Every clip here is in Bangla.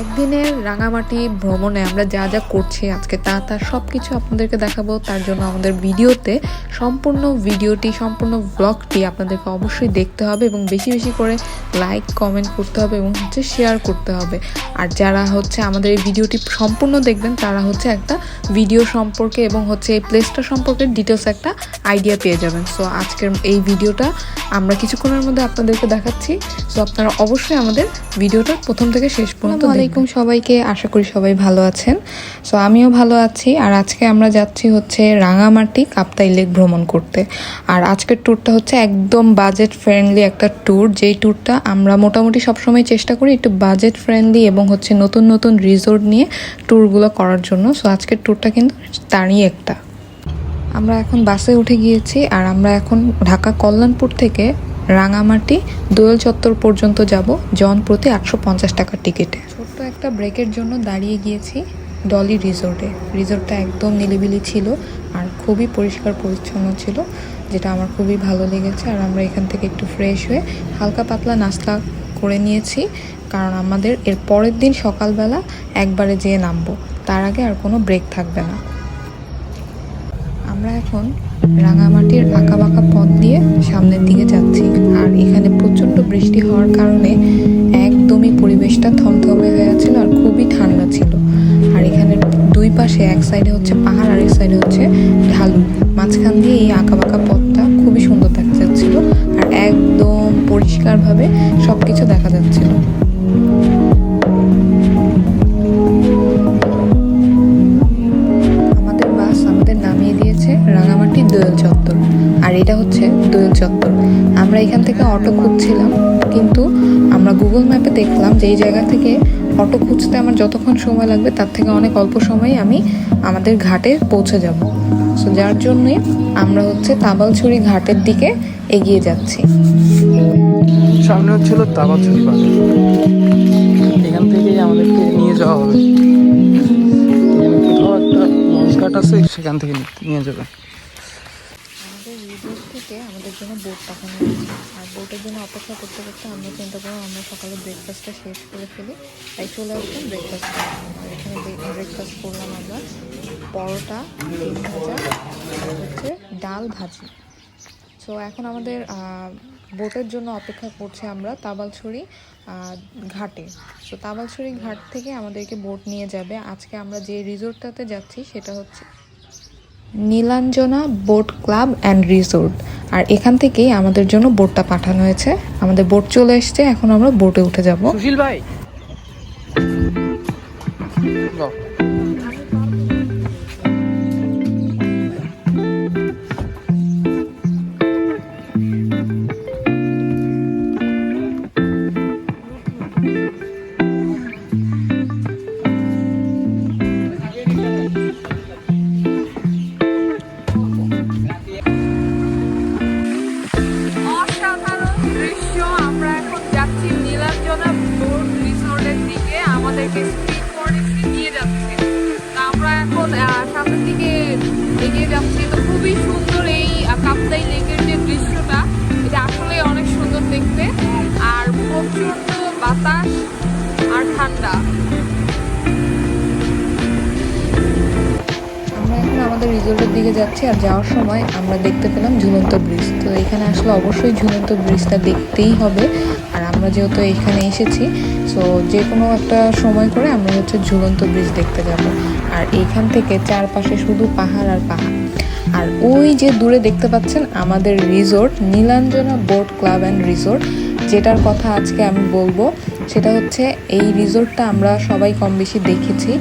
একদিনের রাঙামাটি ভ্রমণে আমরা যা যা করছি আজকে তা সব কিছু আপনাদেরকে দেখাবো। তার জন্য আমাদের ভিডিওতে সম্পূর্ণ ব্লগটি আপনাদেরকে অবশ্যই দেখতে হবে এবং বেশি বেশি করে লাইক কমেন্ট করতে হবে এবং শেয়ার করতে হবে। আর যারা আমাদের এই ভিডিওটি সম্পূর্ণ দেখবেন তারা একটা ভিডিও সম্পর্কে এবং এই প্লেসটা সম্পর্কে ডিটেলস একটা আইডিয়া পেয়ে যাবেন। সো আজকের এই ভিডিওটা আমরা কিছুক্ষণের মধ্যে আপনাদেরকে দেখাচ্ছি। সো আপনারা অবশ্যই আমাদের ভিডিওটা প্রথম থেকে শেষ পর্যন্ত দেখুন। সবাইকে, আশা করি সবাই ভালো আছেন। সো আমিও ভালো আছি। আর আজকে আমরা যাচ্ছি রাঙামাটি কাপ্তাই লেক ভ্রমণ করতে। আর আজকের ট্যুরটা একদম বাজেট ফ্রেন্ডলি একটা ট্যুর, যেই ট্যুরটা আমরা মোটামুটি সবসময় চেষ্টা করি একটু বাজেট ফ্রেন্ডলি এবং নতুন নতুন রিসোর্ট নিয়ে ট্যুরগুলো করার জন্য। সো আজকের ট্যুরটা কিন্তু তারই একটা। আমরা এখন বাসে উঠে গিয়েছি আর আমরা এখন ঢাকা কল্যাণপুর থেকে রাঙামাটি দোয়েল চত্বর পর্যন্ত যাব জন প্রতি 850 টাকার টিকিটে। ছোট্ট একটা ব্রেকের জন্য দাঁড়িয়ে গিয়েছি ডলি রিসোর্টে। রিসোর্টটা একদম নিলিবিলি ছিল আর খুবই পরিষ্কার পরিচ্ছন্ন ছিল, যেটা আমার খুবই ভালো লেগেছে। আর আমরা এখান থেকে একটু ফ্রেশ হয়ে হালকা পাতলা নাস্তা করে নিয়েছি, কারণ আমাদের এর পরের দিন সকালবেলা একবারে যেয়ে নামবো, তার আগে আর কোনো ব্রেক থাকবে না। আমরা এখন রাঙামাটির আঁকাবাঁকা পথ দিয়ে সামনের দিকে যাচ্ছি। আর এখানে প্রচণ্ড বৃষ্টি হওয়ার কারণে একদমই পরিবেশটা থমথমে হয়ে আছিল আর খুবই ঠান্ডা ছিল। আর এখানে দুই পাশে, এক সাইডে পাহাড় আর এক সাইডে ঢালু, মাঝখান দিয়ে এই আঁকাবাঁকা পথটা খুবই সুন্দর দেখা যাচ্ছিল আর একদম পরিষ্কারভাবে সব কিছু দেখা যাচ্ছিল। নামিয়ে দিয়েছে রাঙামাটি দোয়েল চত্বর, আর এটা দোয়েল চত্বর। আমরা এখান থেকে অটো খুঁজছিলাম, কিন্তু আমরা গুগল ম্যাপে দেখলাম যে এই জায়গা থেকে অটো খুঁজতে আমার যতক্ষণ সময় লাগবে তার থেকে অনেক অল্প সময়ে আমি আমাদের ঘাটে পৌঁছে যাব। সো যার জন্যে আমরা তাবালছড়ি ঘাটের দিকে এগিয়ে যাচ্ছি। সামনে তাবালছড়ি বাজার, এখান থেকেই আমাদেরকে নিয়ে যাওয়া হবে। ঘাট আছে, সেখান থেকে নিয়ে যাবে। আমাদের রিসোর্ট থেকে আমাদের জন্য বোট পাঠানো হয়েছে, আর বোটের জন্য অপেক্ষা করতে করতে আমরা চিন্তা করলাম আমরা সকালে ব্রেকফাস্টটা শেষ করে ফেলি, তাই চলে আসলাম ব্রেকফাস্ট করার জন্য। আর এখানে ব্রেকফাস্ট করলাম আমরা পরোটা, ডিম ভাজা আর ডাল ভাজি। সো এখন আমাদের বোটের জন্য অপেক্ষা করছে আমরা তাবালছড়ি ঘাটে। সো তাবালছড়ি ঘাট থেকে আমাদেরকে বোট নিয়ে যাবে। আজকে আমরা যে রিসোর্টটাতে যাচ্ছি সেটা Nilanjana boat club and resort. আর এখান থেকেই আমাদের জন্য বোটটা পাঠানো হয়েছে। আমাদের বোট চলে এসছে, এখন আমরা বোটে উঠে যাব। সুশীল ভাই, সামনের দিকে এগিয়ে যাচ্ছি। তো খুবই সুন্দর এই কাপ্তাই লেকের যে দৃশ্যটা, এটা আসলে অনেক সুন্দর দেখতে। আর প্রচন্ড বাতাস আর ঠান্ডা। আমরা এখন আমাদের রিসোর্টের দিকে যাচ্ছি, আর যাওয়ার সময় আমরা দেখতে পেলাম ঝুলন্ত ব্রিজ। তো এখানে আসলে অবশ্যই ঝুলন্ত ব্রিজটা দেখতেই হবে। আর আমরা যেহেতু এখানে এসেছি, সো যে কোনো একটা সময় করে আমরা ঝুলন্ত ব্রিজ দেখতে যাব। আর এইখান থেকে চারপাশে শুধু পাহাড় আর পাহাড়। আর ওই যে দূরে দেখতে পাচ্ছেন আমাদের resort Nilanjana boat club and resort, যেটার কথা আজকে আমি বলবো। সেটা এই রিসোর্টটা আমরা সবাই কম বেশি দেখেছি।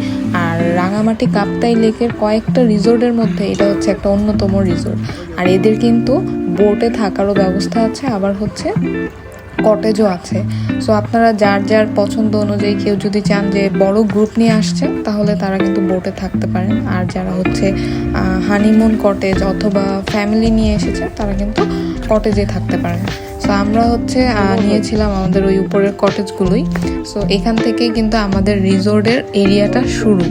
আর রাঙামাটি কাপ্তাই লেকের কয়েকটা রিসোর্টের মধ্যে এটা একটা অন্যতম রিসোর্ট। আর এদের কিন্তু বোটে থাকারও ব্যবস্থা আছে, আবার কটেজও আছে। সো আপনারা যার যার পছন্দ অনুযায়ী, কেউ যদি চান যে বড় গ্রুপ নিয়ে আসছেন তাহলে তারা কিন্তু বোটে থাকতে পারেন। আর যারা হানিমুন কটেজ অথবা ফ্যামিলি নিয়ে এসেছে তারা কিন্তু কটেজে থাকতে পারেন। সো আমরা নিয়েছিলাম আমাদের ওই উপরের কটেজগুলোই। সো এখান থেকেই কিন্তু আমাদের রিসোর্টের এরিয়াটা শুরু।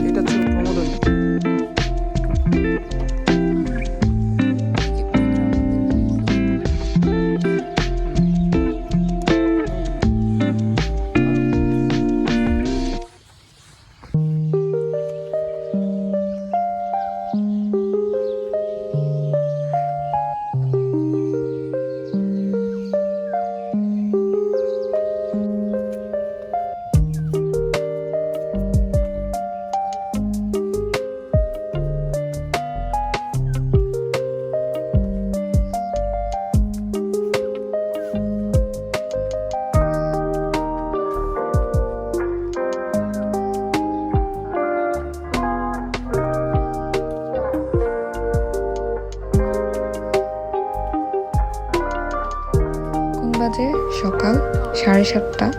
সকাল 7:30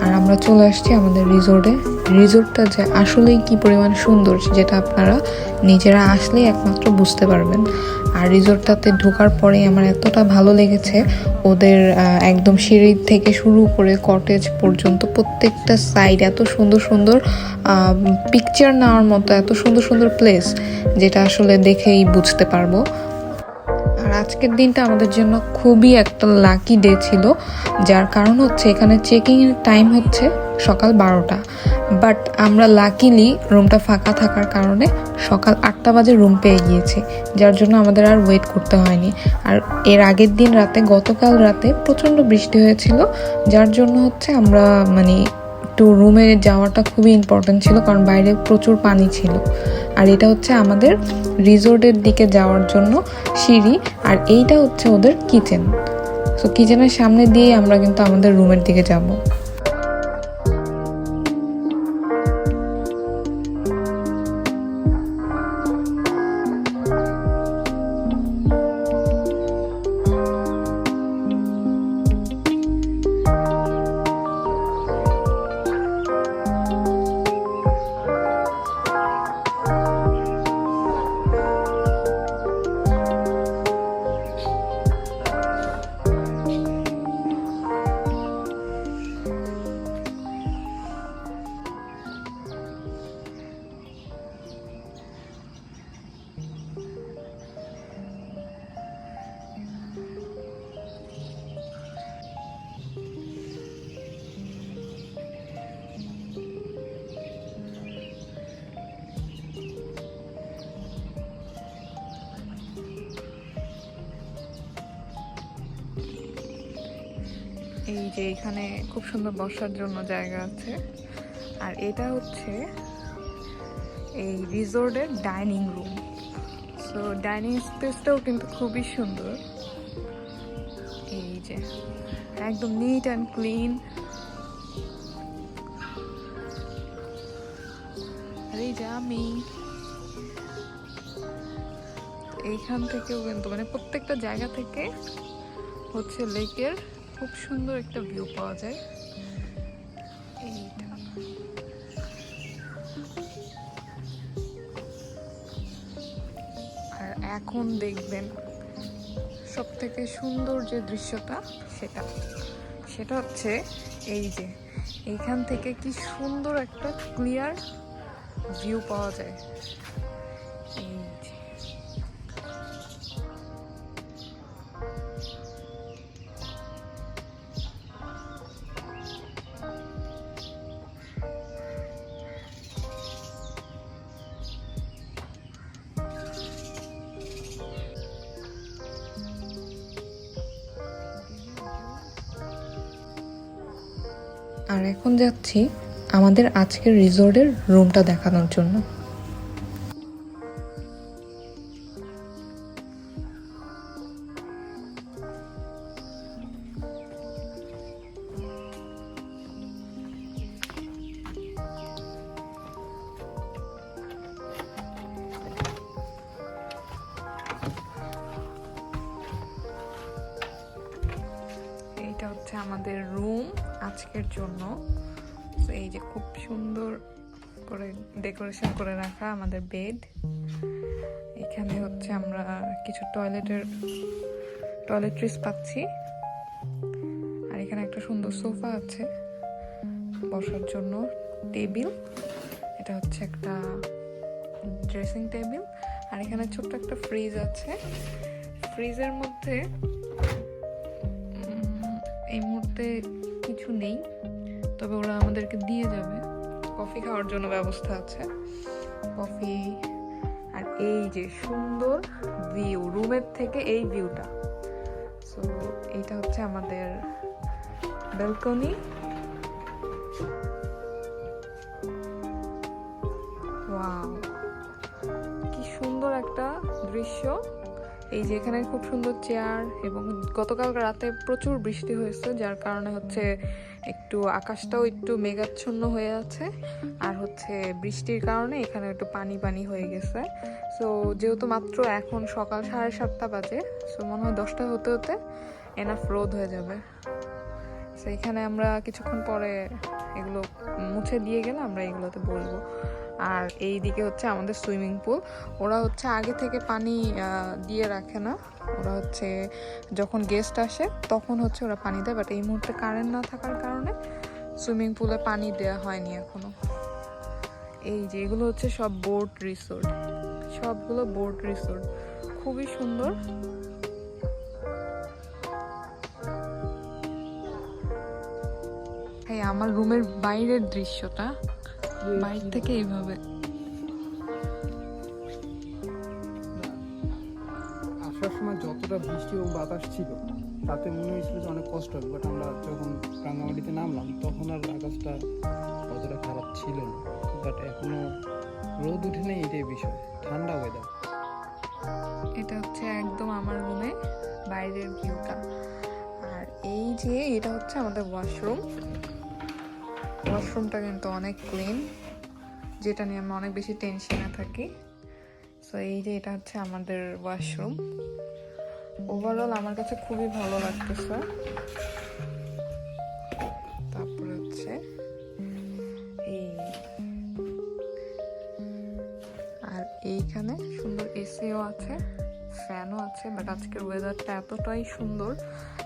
আর আমরা চলে আসছি আমাদের রিসোর্টে। রিসোর্টটা যে আসলেই কি পরিমাণ সুন্দর যেটা আপনারা নিজেরা আসলেই একমাত্র বুঝতে পারবেন। আর রিসোর্টটাতে ঢোকার পরেই আমার এতটা ভালো লেগেছে, ওদের একদম সিঁড়ি থেকে শুরু করে কটেজ পর্যন্ত প্রত্যেকটা সাইড এত সুন্দর সুন্দর পিকচার নেওয়ার মতো, এত সুন্দর সুন্দর প্লেস যেটা আসলে দেখেই বুঝতে পারবো। আর আজকের দিনটা আমাদের জন্য খুবই একটা লাকি ডে ছিল, যার কারণ হচ্ছে এখানে চেকিংয়ের টাইম হচ্ছে সকাল 12টা, বাট আমরা লাকিলি রুমটা ফাঁকা থাকার কারণে সকাল 8টা বাজে রুম পেয়ে গিয়েছি, যার জন্য আমাদের আর ওয়েট করতে হয়নি। আর এর আগের দিন রাতে, গতকাল রাতে প্রচণ্ড বৃষ্টি হয়েছিল, যার জন্য হচ্ছে আমরা একটু রুমে যাওয়াটা খুবই ইম্পর্টেন্ট ছিল, কারণ বাইরে প্রচুর পানি ছিল। আর এটা হচ্ছে আমাদের রিসোর্টের দিকে যাওয়ার জন্য সিঁড়ি, আর এইটা হচ্ছে ওদের কিচেন। সো কিচেনের সামনে দিয়ে আমরা কিন্তু আমাদের রুমের দিকে যাব। এই যে এখানে খুব সুন্দর বসার জন্য জায়গা আছে, আর এটা হচ্ছে এই রিসোর্টের ডাইনিং রুম। সো ডাইনিং স্পেসটাও কিন্তু খুবই সুন্দর। এই যে একদম নিট অ্যান্ড ক্লিন। আর এই যে আমি এইখান থেকেও কিন্তু প্রত্যেকটা জায়গা থেকে হচ্ছে লেকের খুব সুন্দর একটা ভিউ পাওয়া যায়। এইটা আর এখন দেখবেন সব থেকে সুন্দর যে দৃশ্যটা সেটা হচ্ছে এই যে এইখান থেকে কি সুন্দর একটা ক্লিয়ার ভিউ পাওয়া যায়। এই যে আর এখন যাচ্ছি আমাদের আজকের রিসোর্টের রুমটা দেখানোর জন্য। এইটা হচ্ছে আমাদের রুম আজকের জন্য। এই যে খুব সুন্দর করে ডেকোরেশন করে রাখা আমাদের বেড। এখানে হচ্ছে আমরা কিছু টয়লেট্রিজ পাচ্ছি, আর এখানে একটা সুন্দর সোফা আছে বসার জন্য, টেবিল, এটা হচ্ছে একটা ড্রেসিং টেবিল, আর এখানে ছোট্ট একটা ফ্রিজ আছে। ফ্রিজের মধ্যে এই মুহূর্তে কিছু নেই, তবে ওরা আমাদেরকে দিয়ে যাবে। কফি খাওয়ার জন্য ব্যবস্থা আছে, কফি। আর এই যে সুন্দর ভিউ, রুমের থেকে এই ভিউটা। সো এইটা হচ্ছে আমাদের ব্যালকনি। ওয়াও, কি সুন্দর একটা দৃশ্য। এই যে এখানে খুব সুন্দর চেয়ার, এবং গতকাল রাতে প্রচুর বৃষ্টি হয়েছে, যার কারণে হচ্ছে একটু আকাশটাও একটু মেঘাচ্ছন্ন হয়ে আছে, আর হচ্ছে বৃষ্টির কারণে এখানে একটু পানি পানি হয়ে গেছে। সো যেহেতু মাত্র এখন সকাল 7:30 বাজে, সো মনে হয় 10টা হতে হতে এনাফ রোদ হয়ে যাবে। তো এখানে আমরা কিছুক্ষণ পরে এগুলো মুছে দিয়ে গেলে আমরা এগুলোতে বসবো। আর এই দিকে হচ্ছে আমাদের সুইমিং পুল। ওরা হচ্ছে আগে থেকে পানি দিয়ে রাখে না, ওরা হচ্ছে যখন গেস্ট আসে তখন হচ্ছে ওরা পানি দেয়, বাট এই মুহূর্তে কারেন্ট না থাকার কারণে সুইমিং পুলে পানি দেওয়া হয়নি এখনো। এই যে এগুলো হচ্ছে সব বোট রিসোর্ট, সবগুলো বোট রিসোর্ট, খুবই সুন্দর। আমার রুমের বাইরের দৃশ্যটা, বাইরে থেকে এইভাবে আসার সময় যতটা বৃষ্টি এবং বাতাস ছিল তাতে মনে হয়েছিল যে অনেক কষ্ট হবে, বাট আমরা যখন রাঙ্গামাটিতে নামলাম তখন আর আকাশটা অতটা খারাপ ছিল না। বাট এখনো রোদ উঠে নেই, এটাই বিষয়, ঠান্ডা ওয়েদার। এটা হচ্ছে একদম আমার রুমে বাইরের ভিউটা। আর এই যে এটা হচ্ছে আমাদের ওয়াশরুম। ওয়াশরুমটা কিন্তু অনেক ক্লিন, যেটা নিয়ে আমি অনেক বেশি টেনশনে থাকি। সো এই যে এটা হচ্ছে আমাদের ওয়াশরুম। ওভারঅল আমার কাছে খুবই ভালো লাগতেছে। তারপরে হচ্ছে এই, আর এইখানে সুন্দর এসিও আছে, ফ্যানও আছে, বাট আজকের ওয়েদারটা এতটাই সুন্দর,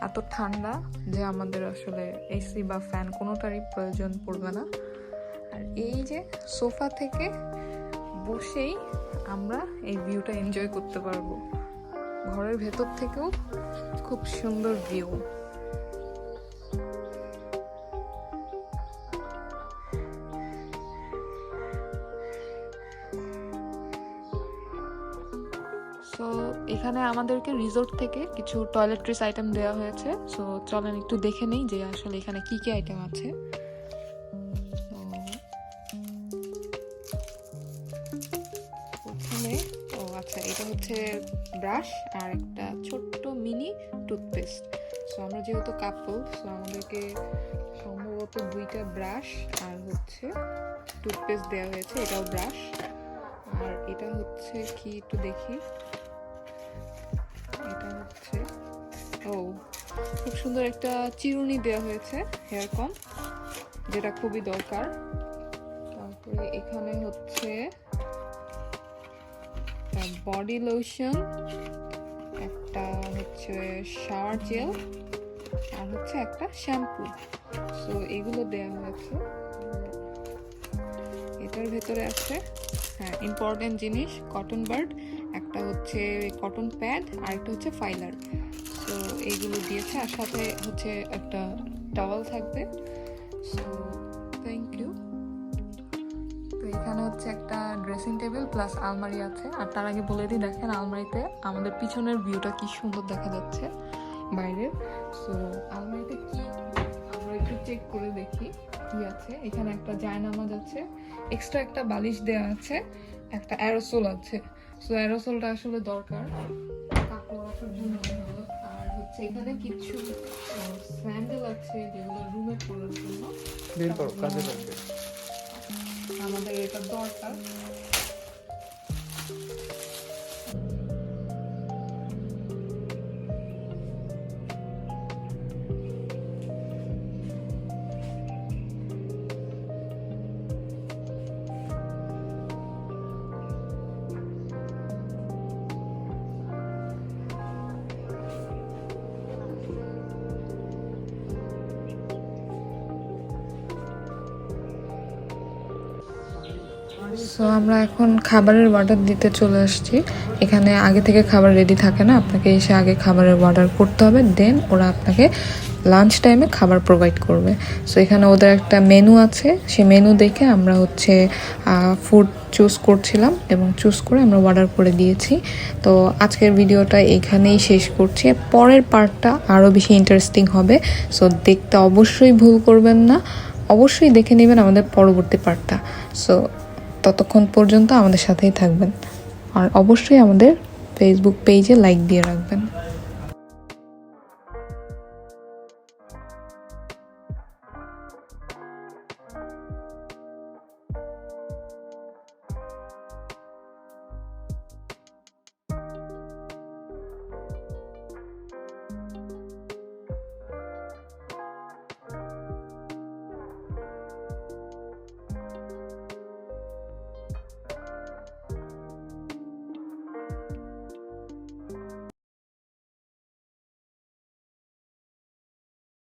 এত ঠান্ডা যে আমাদের আসলে এসি বা ফ্যান কোনোটারই প্রয়োজন পড়বে না। আর এই যে সোফা থেকে বসেই আমরা এই ভিউটা এনজয় করতে পারবো। ঘরের ভেতর থেকেও খুব সুন্দর ভিউ। সো এখানে আমাদেরকে রিসোর্ট থেকে কিছু টয়লেট্রিস আইটেম দেওয়া হয়েছে। সো চলেন একটু দেখে নেই যে আসলে এখানে কি কি আইটেম আছে। প্রথমে আচ্ছা, এটা হচ্ছে ব্রাশ আর একটা ছোট্ট মিনি টুথপেস্ট। সো আমরা যেহেতু কাপল, সো আমাদেরকে সম্ভবত 2টা ব্রাশ আর হচ্ছে টুথপেস্ট দেওয়া হয়েছে, এটাও ব্রাশ। আর এটা হচ্ছে কি একটু দেখি, এটা হচ্ছে খুব সুন্দর একটা চিরুনি দেওয়া হয়েছে, হেয়ার কম, যেটা খুবই দরকার। তারপরে এখানে হচ্ছে বডি লোশন, একটা হচ্ছে শাওয়ার জেল, আর হচ্ছে একটা শ্যাম্পু। সো এগুলো দেওয়া হয়েছে। এটার ভেতরে আছে ইম্পর্টেন্ট জিনিস, কটন বার্ড, একটা হচ্ছে কটন প্যাড, আর একটা হচ্ছে ফাইলার। সো এইগুলো দিয়েছে, আর সাথে হচ্ছে একটা টাওয়াল থাকবে। So thank you. তো এখানে হচ্ছে একটা ড্রেসিং টেবিল প্লাস আলমারি আছে। আর তার আগে বলে দিই, দেখেন আলমারিতে আমাদের পিছনের ভিউটা কি সুন্দর দেখা যাচ্ছে বাইরের। সো আলমারিতে কি আমরা একটু চেক করে দেখি কি আছে। এখানে একটা জায়নামাজ আছে, এক্সট্রা একটা বালিশ দেওয়া আছে, একটা অ্যারোসোল আছে। সো অ্যারোসোলটা আসলে দরকার কাপড় রাখার জন্য ভালো। আর হচ্ছে এখানে কিছু স্যান্ডেল আছে যেগুলো রুমে পরার জন্য বের করো, কাজে লাগবে, আমাদের এটা দরকার। সো আমরা এখন খাবারের অর্ডার দিতে চলে আসছি। এখানে আগে থেকে খাবার রেডি থাকে না, আপনাকে এসে আগে খাবারের অর্ডার করতে হবে, দেন ওরা আপনাকে লাঞ্চ টাইমে খাবার প্রোভাইড করবে। সো এখানে ওদের একটা মেনু আছে, সেই মেনু দেখে আমরা হচ্ছে ফুড চুজ করছিলাম এবং চুজ করে আমরা অর্ডার করে দিয়েছি। তো আজকের ভিডিওটা এখানেই শেষ করছি, পরের পার্টটা আরও বেশি ইন্টারেস্টিং হবে। সো দেখতে অবশ্যই ভুল করবেন না, অবশ্যই দেখে নেবেন আমাদের পরবর্তী পার্টটা। সো ততক্ষণ পর্যন্ত আমাদের সাথেই থাকবেন, আর অবশ্যই আমাদের ফেসবুক পেজে লাইক দিয়ে রাখবেন।